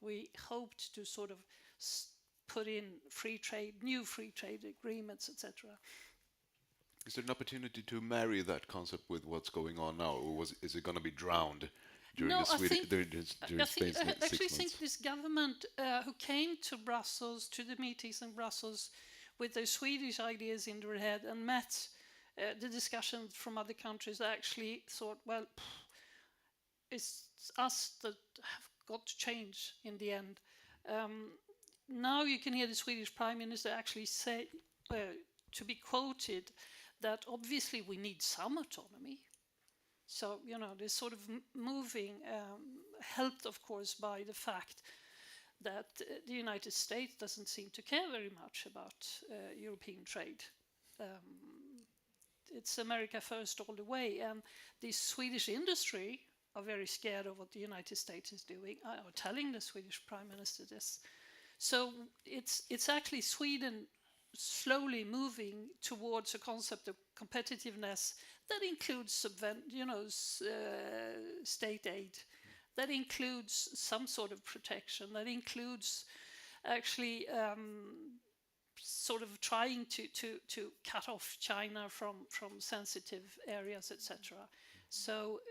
We hoped to sort of put in new free trade agreements, etc. Is there an opportunity to marry that concept with what's going on now, or is it going to be drowned during Spain's I next 6 months? think this government who came to Brussels, to the meetings in Brussels, with their Swedish ideas in their head and met the discussions from other countries, actually thought, well, it's us that have got to change in the end. Now you can hear the Swedish Prime Minister actually say, to be quoted, that obviously we need some autonomy. So, they're sort of moving, helped, of course, by the fact that the United States doesn't seem to care very much about European trade. It's America first all the way, and the Swedish industry are very scared of what the United States is doing, are telling the Swedish Prime Minister this. So it's actually Sweden slowly moving towards a concept of competitiveness that includes state aid, that includes some sort of protection, that includes actually sort of trying to cut off China from sensitive areas, etc. So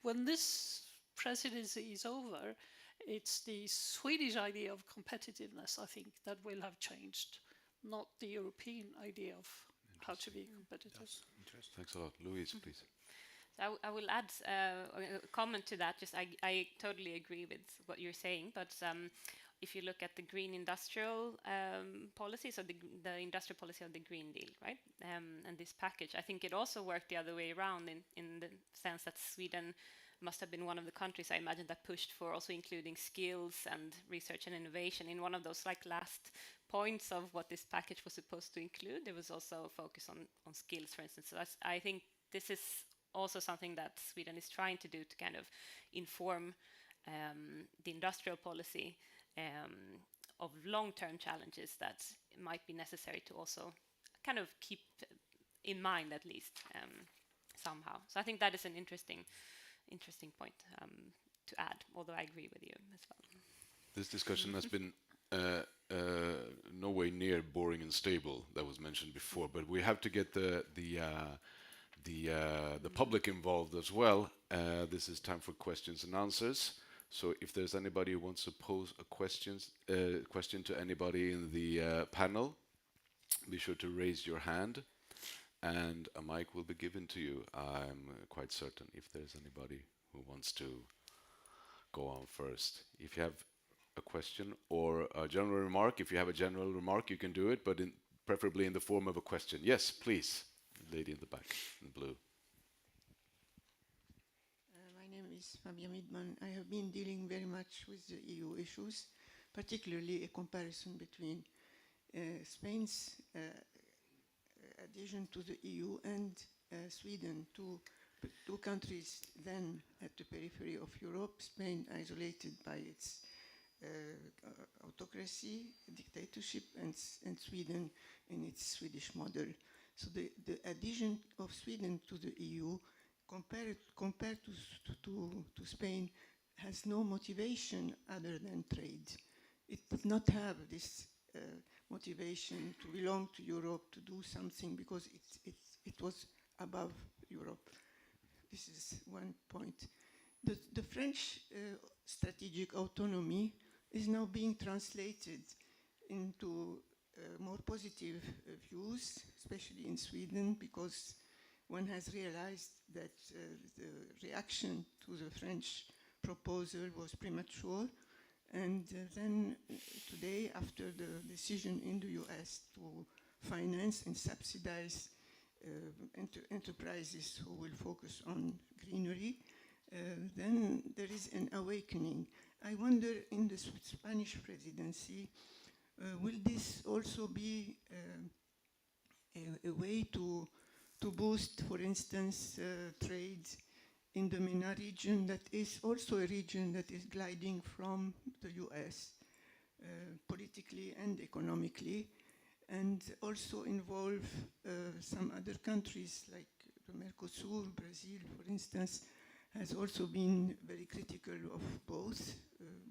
when this presidency is over, it's the Swedish idea of competitiveness, I think, that will have changed, not the European idea of how to be competitive. Yes. Interesting. Thanks a lot. Louise, please. So I will add a comment to that. I totally agree with what you're saying, but if you look at the green industrial policy, so the industrial policy of the Green Deal, right? And this package, I think it also worked the other way around in the sense that Sweden must have been one of the countries, I imagine, that pushed for also including skills and research and innovation. In one of those like last points of what this package was supposed to include, there was also a focus on skills, for instance. So I think this is also something that Sweden is trying to do to kind of inform the industrial policy of long-term challenges that might be necessary to also kind of keep in mind, at least somehow. So I think that is an interesting point to add, although I agree with you as well. This discussion has been no way near boring and stable, that was mentioned before, but we have to get the public involved as well. This is time for questions and answers. So if there's anybody who wants to pose a question to anybody in the panel, be sure to raise your hand, and a mic will be given to you. I'm quite certain, if there's anybody who wants to go on first. If you have a question or a general remark, if you have a general remark, you can do it, but preferably in the form of a question. Yes, please. Lady in the back, in blue. My name is Fabia Midman. I have been dealing very much with the EU issues, particularly a comparison between Spain's adhesion to the EU and Sweden, two countries then at the periphery of Europe, Spain isolated by its autocracy, dictatorship, and Sweden in its Swedish model. So the adhesion of Sweden to the EU, compared to Spain, has no motivation other than trade. It does not have this motivation to belong to Europe, to do something, because it was above Europe. This is one point. The French strategic autonomy is now being translated into more positive views, especially in Sweden, because one has realized that the reaction to the French proposal was premature. And then today, after the decision in the US to finance and subsidize enterprises who will focus on greenery, then there is an awakening. I wonder, in the Spanish presidency, will this also be a way to boost, for instance, trade in the MENA region, that is also a region that is gliding from the US politically and economically, and also involve some other countries like the Mercosur? Brazil, for instance, has also been very critical of both,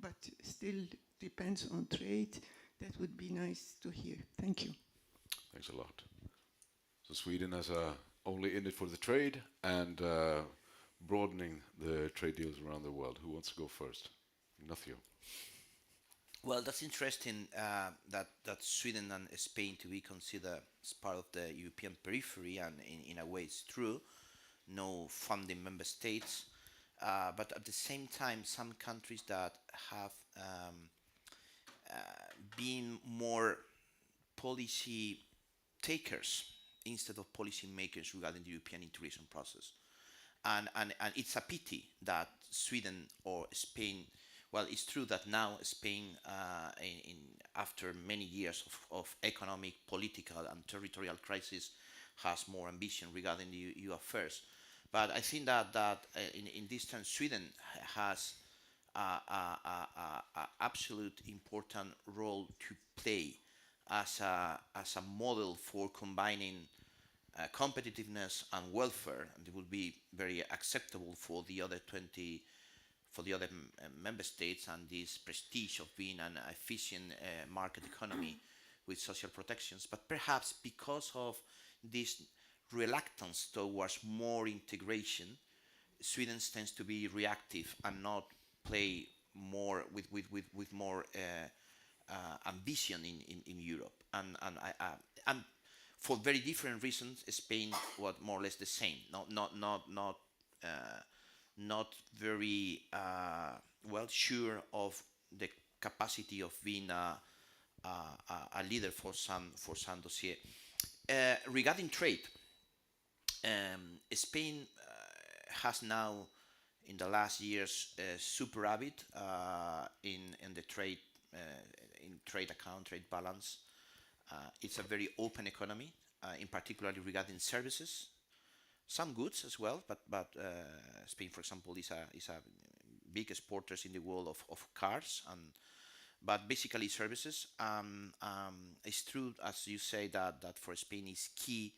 but still depends on trade. That would be nice to hear. Thank you. Thanks a lot. So Sweden has only in it for the trade and broadening the trade deals around the world. Who wants to go first? Ignacio. Well, that's interesting that Sweden and Spain to be considered as part of the European periphery, and in a way it's true, no funding member states. But at the same time, some countries that have been more policy takers instead of policy makers regarding the European integration process. And it's a pity that Sweden or Spain, well, it's true that now Spain, after many years of economic, political, and territorial crisis, has more ambition regarding the EU affairs. But I think that in this term, Sweden has an absolute important role to play as a model for combining competitiveness and welfare, and it will be very acceptable for the other member states, and this prestige of being an efficient market economy with social protections. But perhaps because of this reluctance towards more integration, Sweden tends to be reactive and not play more with more ambition in Europe. And for very different reasons, Spain was more or less the same. Not very well sure of the capacity of being a leader for some dossier. Regarding trade, Spain has now, in the last years, super habit in the trade account, trade balance. It's a very open economy, in particular regarding services, some goods as well. But Spain, for example, is a big exporters in the world of cars, but basically services. It's true, as you say, that for Spain is key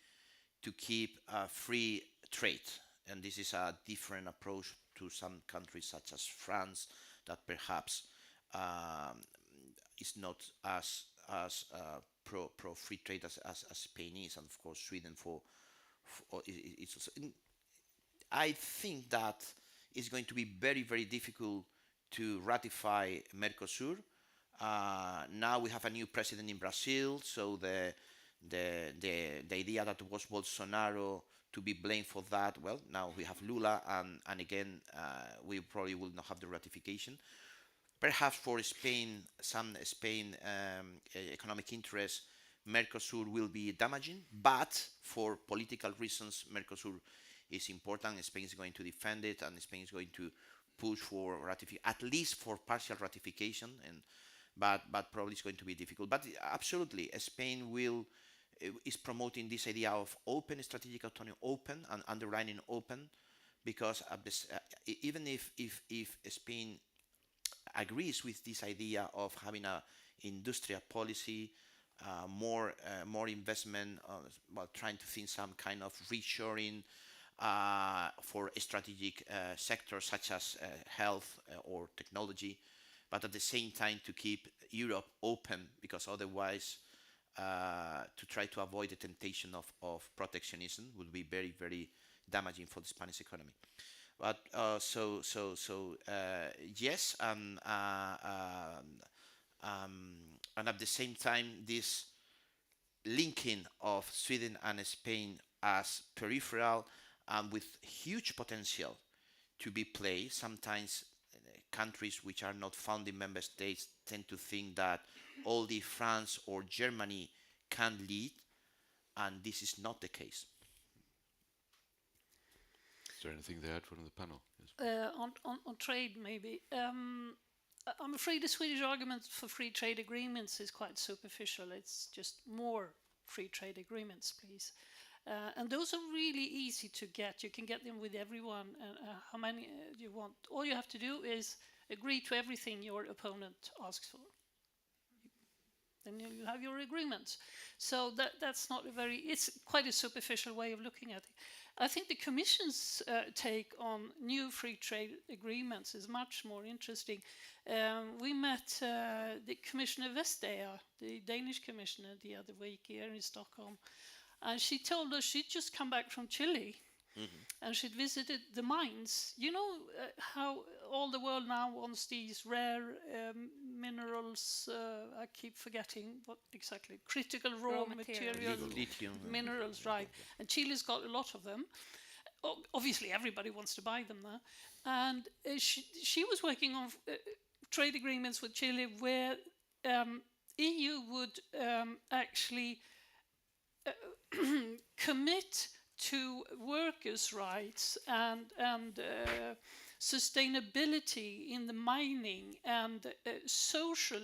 to keep free trade, and this is a different approach to some countries such as France, that perhaps is not as pro free trade as Spain is, and of course Sweden it's also. I think that it's going to be very, very difficult to ratify Mercosur. Now we have a new president in Brazil, so the idea that it was Bolsonaro to be blamed for that, well, now we have Lula, and again, we probably will not have the ratification. Perhaps for Spain, some Spain economic interests, Mercosur will be damaging, but for political reasons, Mercosur is important, and Spain is going to defend it, and Spain is going to push for at least for partial ratification, but probably it's going to be difficult. But absolutely, Spain is promoting this idea of open strategic autonomy, open and underlining open, because even if Spain agrees with this idea of having a industrial policy, more investment, trying to think some kind of reshoring for strategic sectors such as health or technology, but at the same time to keep Europe open, because otherwise to try to avoid the temptation of protectionism would be very, very damaging for the Spanish economy. But yes, and at the same time, this linking of Sweden and Spain as peripheral and with huge potential to be played. Sometimes countries which are not founding member states tend to think that only France or Germany can lead, and this is not the case. Is there anything to add from the panel? Yes. On trade, maybe. I'm afraid the Swedish argument for free trade agreements is quite superficial. It's just more free trade agreements, please. And those are really easy to get. You can get them with everyone, how many you want. All you have to do is agree to everything your opponent asks for. Then you have your agreement. So that's not it's quite a superficial way of looking at it. I think the Commission's take on new free trade agreements is much more interesting. We met the Commissioner Vestager, the Danish Commissioner, the other week here in Stockholm. And she told us she'd just come back from Chile, and she'd visited the mines. You know how all the world now wants these rare minerals, I keep forgetting what exactly, critical raw materials, lithium, minerals, right. And Chile's got a lot of them. Obviously, everybody wants to buy them now. And she was working on trade agreements with Chile where EU would actually commit to workers' rights and sustainability in the mining and social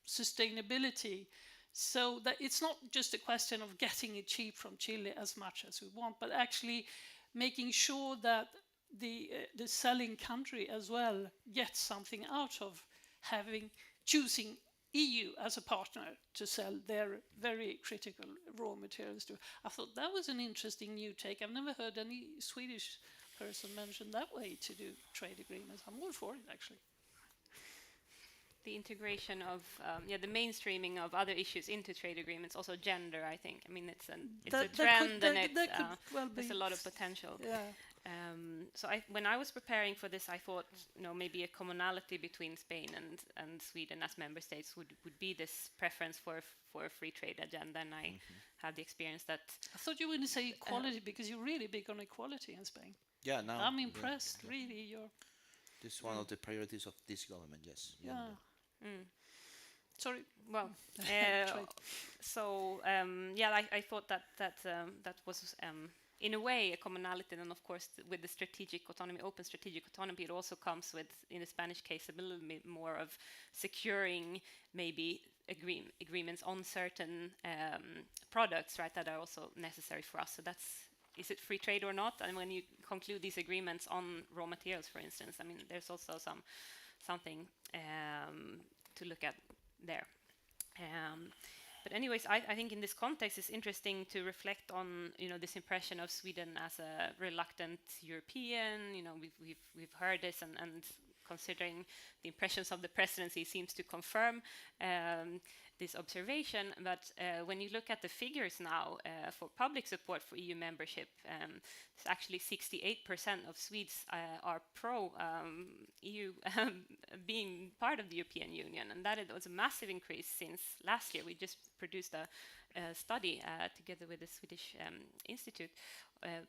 sustainability, so that it's not just a question of getting it cheap from Chile as much as we want, but actually making sure that the selling country as well gets something out of choosing EU as a partner to sell their very critical raw materials to. I thought that was an interesting new take. I've never heard any Swedish person mention that way to do trade agreements. I'm all for it, actually. The integration of the mainstreaming of other issues into trade agreements, also gender. I think. I mean, it's a trend, and there's a lot of potential. Yeah. So when I was preparing for this, I thought, maybe a commonality between Spain and Sweden as member states would be this preference for a free trade agenda, and I had the experience that. I thought you were going to say equality because you're really big on equality in Spain. Yeah, now I'm impressed. Really, This is one of the priorities of this government, yes. Yeah. Mm. Sorry. Well, Trade. so yeah, I thought that was in a way a commonality, and of course with the strategic autonomy, open strategic autonomy, it also comes with, in the Spanish case, a little bit more of securing maybe agreements on certain products, right, that are also necessary for us. So that's, is it free trade or not? And when you conclude these agreements on raw materials, for instance, I mean, there's also something to look at there. But anyways, I think in this context it's interesting to reflect on, you know, this impression of Sweden as a reluctant European. You know, we've heard this, and considering the impressions of the presidency seems to confirm this observation. But when you look at the figures now for public support for EU membership, it's actually 68% of Swedes are pro EU being part of the European Union, and that was a massive increase since last year. We just produced a study together with the Swedish Institute,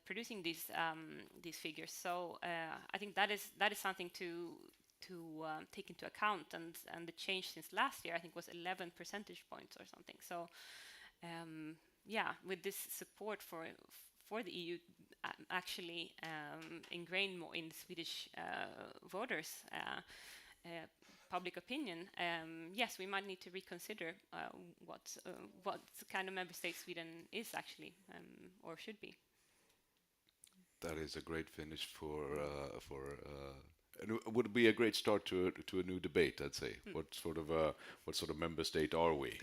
producing these figures. So I think that is something to take into account, and the change since last year I think was 11 percentage points or something. So yeah, with this support for the EU actually ingrained more in the Swedish voters' public opinion, yes, we might need to reconsider what kind of member state Sweden is actually, or should be. That is a great finish for and it would be a great start to a new debate, I'd say. What sort of member state are we?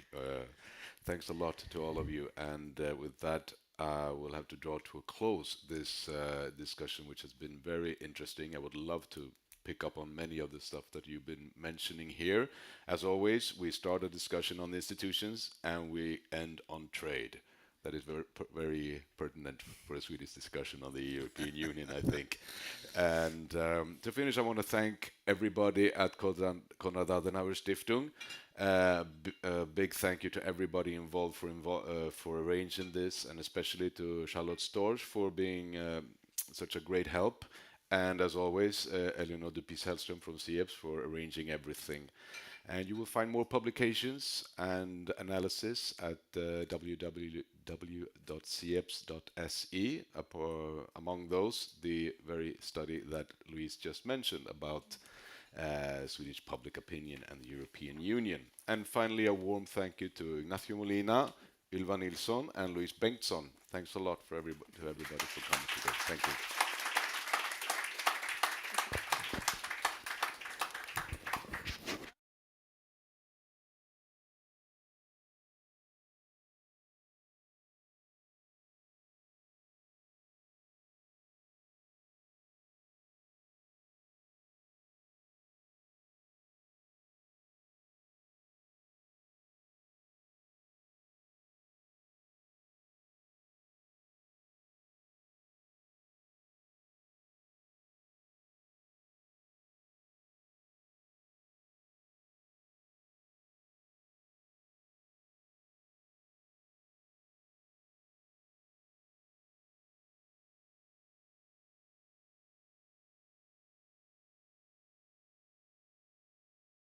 Thanks a lot to all of you, and with that, we'll have to draw to a close this discussion, which has been very interesting. I would love to pick up on many of the stuff that you've been mentioning here. As always, we start a discussion on the institutions and we end on trade. That is very pertinent for a Swedish discussion on the European Union, I think. And to finish, I want to thank everybody at Konrad-Adenauer-Stiftung. A big thank you to everybody involved for arranging this, and especially to Charlotte Storch for being such a great help. And as always, Eleanor Dupis-Hellström from SIEPS for arranging everything. And you will find more publications and analysis at www.sieps.se. Among those, the very study that Louise just mentioned about Swedish public opinion and the European Union. And finally, a warm thank you to Ignacio Molina, Ylva Nilsson, and Louise Bengtsson. Thanks a lot to everybody for coming today. Thank you.